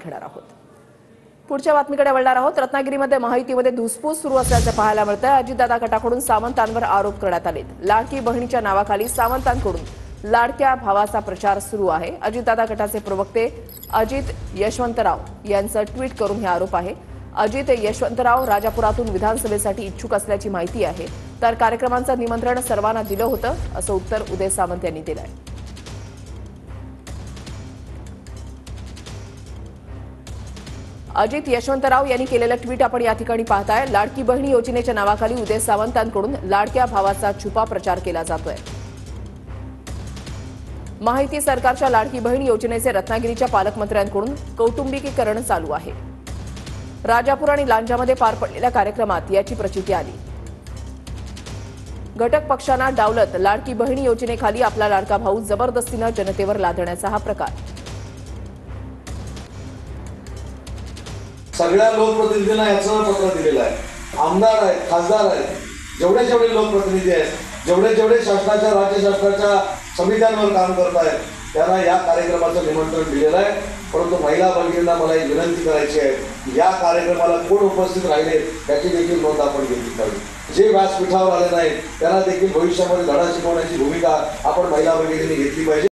घेणार आहोत। पुढच्या बातमीकडे वळणार आहोत। रत्नागिरीमध्ये महायुतीमध्ये धुसफूस सुरू असल्याचे पाहायला मिळतंय। अजितदादा गटाकडून सावंतांवर आरोप करण्यात आलेत। लाडकी बहिणीच्या नावाखाली सावंतांकडून लाडक्या भावाचा प्रचार सुरू आहे। अजितदादा गटाचे प्रवक्ते अजित यशवंतराव यांचं ट्विट करून हे आरोप आहे। अजित यशवंतराव राजापुरातून विधानसभेसाठी इच्छुक असल्याची माहिती आहे, तर कार्यक्रमांचं निमंत्रण सर्वांना दिलं होतं, असं उत्तर उदय सामंत यांनी दिलंय। अजित यशवंतराव यांनी केलेलं ट्विट आपण या ठिकाणी पाहताय। लाडकी बहिणी योजनेच्या नावाखाली उदय सावंतांकडून लाडक्या भावाचा छुपा प्रचार केला जातोय। माहिती सरकारच्या लाडकी बहीण योजनेचे रत्नागिरीच्या पालकमंत्र्यांकडून कौटुंबिकीकरण चालू आहे। राजापूर आणि लांजामध्ये पार पडलेल्या कार्यक्रमात याची प्रचिती आली। घटक पक्षांना डावलत लाडकी बहिणी योजनेखाली आपला लाडका भाऊ जबरदस्तीनं जनतेवर लादण्याचा हा प्रकार। सगळ्या लोकप्रतिनिधींना याचं पत्र दिलेलं आहे। आमदार आहेत, खासदार आहेत, जेवढे जेवढे लोकप्रतिनिधी आहेत, जेवढे जेवढे शासनाच्या राज्य शासनाच्या समित्यांवर काम करत आहेत, त्यांना या कार्यक्रमाचं निमंत्रण दिलेलं आहे। परंतु महिला भगिनींना मला एक विनंती करायची आहे की या कार्यक्रमाला कोण उपस्थित राहिले याची देखील नोंद आपण घेतली पाहिजे। जे व्यासपीठावर आले नाहीत त्यांना देखील भविष्यामध्ये धडा शिकवण्याची भूमिका आपण महिला भगिनींनी घेतली पाहिजे।